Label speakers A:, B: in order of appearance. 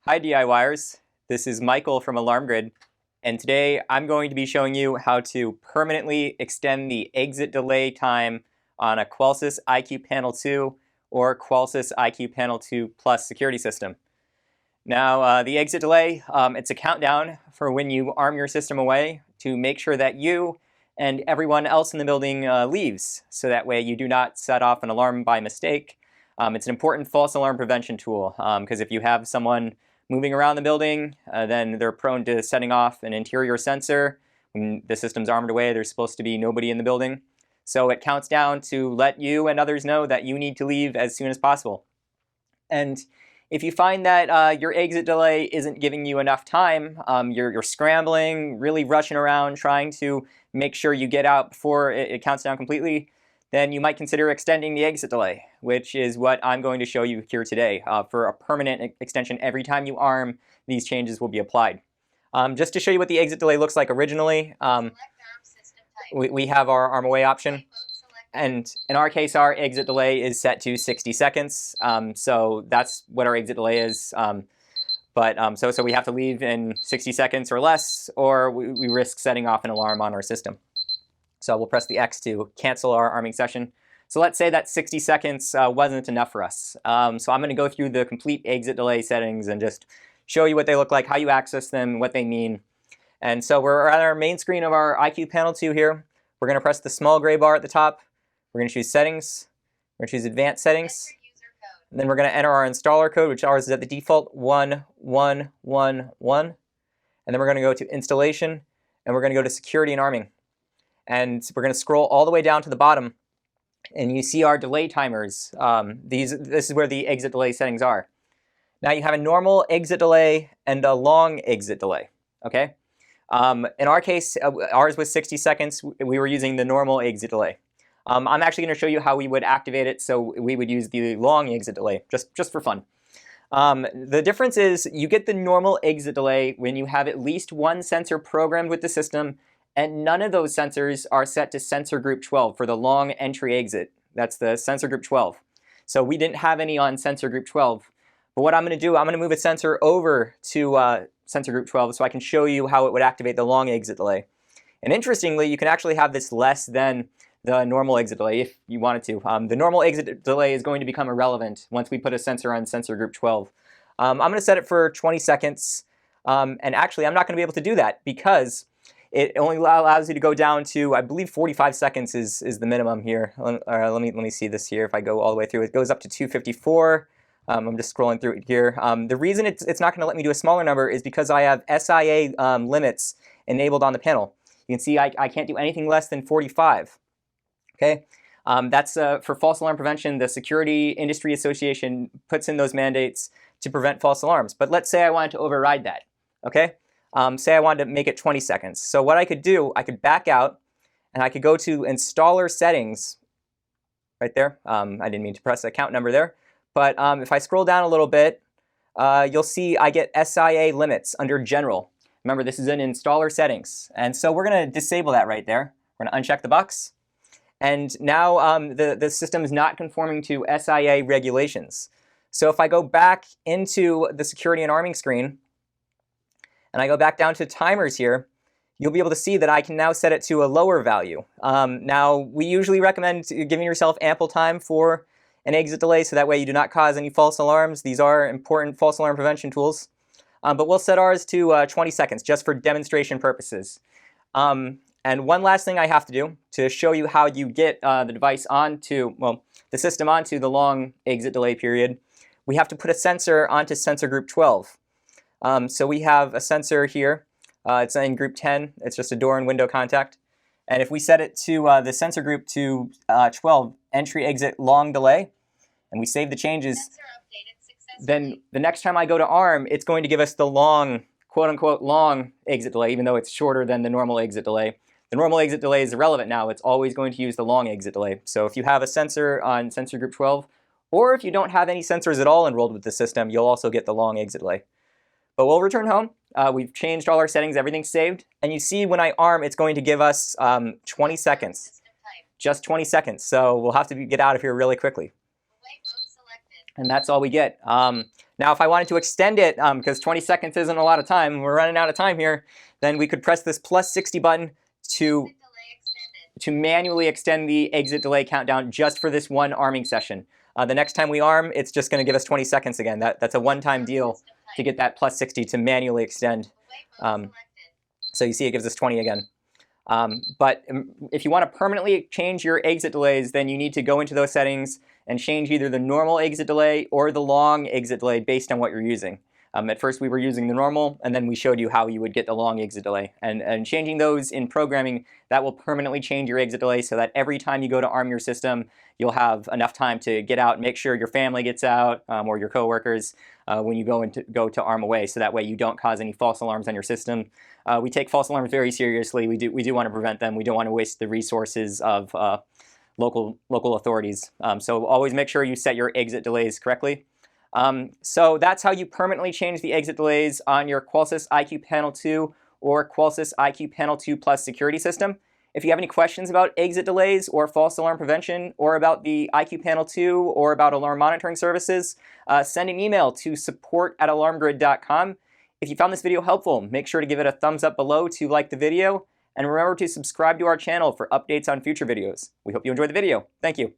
A: Hi DIYers, this is Michael from AlarmGrid, and today I'm going to be showing you how to permanently extend the exit delay time on a Qwelsys IQ Panel 2 or Qwelsys IQ Panel 2 Plus security system. Now the exit delay, it's a countdown for when you arm your system away to make sure that you and everyone else in the building leaves, so that way you do not set off an alarm by mistake. It's an important false alarm prevention tool because if you have someone moving around the building, then they're prone to setting off an interior sensor. When the system's armed away, there's supposed to be nobody in the building. So it counts down to let you and others know that you need to leave as soon as possible. And if you find that your exit delay isn't giving you enough time, you're scrambling, really rushing around, trying to make sure you get out before it counts down completely, then you might consider extending the exit delay, which is what I'm going to show you here today. For a permanent extension, every time you arm, these changes will be applied. Just to show you what the exit delay looks like originally, we have our arm away option. And in our case, our exit delay is set to 60 seconds. So that's what our exit delay is. So we have to leave in 60 seconds or less, or we risk setting off an alarm on our system. So we'll press the X to cancel our arming session. So let's say that 60 seconds wasn't enough for us. So I'm going to go through the complete exit delay settings and just show you what they look like, how you access them, what they mean. And so we're at our main screen of our IQ Panel 2 here. We're going to press the small gray bar at the top. We're going to choose Settings. We're going to choose Advanced Settings. And then we're going to enter our installer code, which ours is at the default 1111. And then we're going to go to Installation, and we're going to go to Security and Arming. And we're going to scroll all the way down to the bottom, and you see our delay timers. This is where the exit delay settings are. Now you have a normal exit delay and a long exit delay. Okay. In our case, ours was 60 seconds. We were using the normal exit delay. I'm actually going to show you how we would activate it. So we would use the long exit delay just for fun. The difference is you get the normal exit delay when you have at least one sensor programmed with the system, and none of those sensors are set to sensor group 12 for the long entry exit. That's the sensor group 12. So we didn't have any on sensor group 12. But what I'm going to do, I'm going to move a sensor over to sensor group 12 so I can show you how it would activate the long exit delay. And interestingly, you can actually have this less than the normal exit delay if you wanted to. The normal exit delay is going to become irrelevant once we put a sensor on sensor group 12. I'm going to set it for 20 seconds. And actually, I'm not going to be able to do that because it only allows you to go down to, I believe, 45 seconds is the minimum here. Let me see this here. If I go all the way through, it goes up to 254. I'm just scrolling through it here. The reason it's not going to let me do a smaller number is because I have SIA limits enabled on the panel. You can see I can't do anything less than 45. Okay, that's for false alarm prevention. The Security Industry Association puts in those mandates to prevent false alarms. But let's say I wanted to override that. Okay. Say I wanted to make it 20 seconds. So what I could do, I could back out and I could go to installer settings right there. I didn't mean to press the count number there. But if I scroll down a little bit, you'll see I get SIA limits under general. Remember, this is in installer settings. And so we're going to disable that right there. We're going to uncheck the box. And now the system is not conforming to SIA regulations. So if I go back into the security and arming screen, and I go back down to timers here, you'll be able to see that I can now set it to a lower value. Now, we usually recommend giving yourself ample time for an exit delay so that way you do not cause any false alarms. These are important false alarm prevention tools. But we'll set ours to 20 seconds just for demonstration purposes. And one last thing I have to do to show you how you get the device onto, well, the system onto the long exit delay period, we have to put a sensor onto sensor group 12. So we have a sensor here. It's in group 10. It's just a door and window contact. And if we set it to the sensor group to 12, entry exit long delay, and we save the changes, then the next time I go to arm, it's going to give us the long, quote unquote, long exit delay, even though it's shorter than the normal exit delay. The normal exit delay is irrelevant now. It's always going to use the long exit delay. So if you have a sensor on sensor group 12, or if you don't have any sensors at all enrolled with the system, you'll also get the long exit delay. But we'll return home. We've changed all our settings. Everything's saved. And you see when I arm, it's going to give us 20 seconds. Just 20 seconds. So we'll have to get out of here really quickly. And that's all we get. Now, if I wanted to extend it, because 20 seconds isn't a lot of time, we're running out of time here, then we could press this plus 60 button to manually extend the exit delay countdown just for this one arming session. The next time we arm, it's just going to give us 20 seconds again. That's a one-time deal to get that plus 60 to manually extend. So you see it gives us 20 again. But if you want to permanently change your exit delays, then you need to go into those settings and change either the normal exit delay or the long exit delay based on what you're using. At first we were using the normal, and then we showed you how you would get the long exit delay. And changing those in programming, that will permanently change your exit delay so that every time you go to arm your system, you'll have enough time to get out, make sure your family gets out, or your coworkers when you go to arm away, so that way you don't cause any false alarms on your system. We take false alarms very seriously. We do want to prevent them. We don't want to waste the resources of local authorities. So always make sure you set your exit delays correctly. So that's how you permanently change the exit delays on your Qolsys IQ Panel 2 or Qolsys IQ Panel 2 Plus security system. If you have any questions about exit delays or false alarm prevention, or about the IQ Panel 2 or about alarm monitoring services, send an email to support@alarmgrid.com. If you found this video helpful, make sure to give it a thumbs up below to like the video, and remember to subscribe to our channel for updates on future videos. We hope you enjoyed the video. Thank you.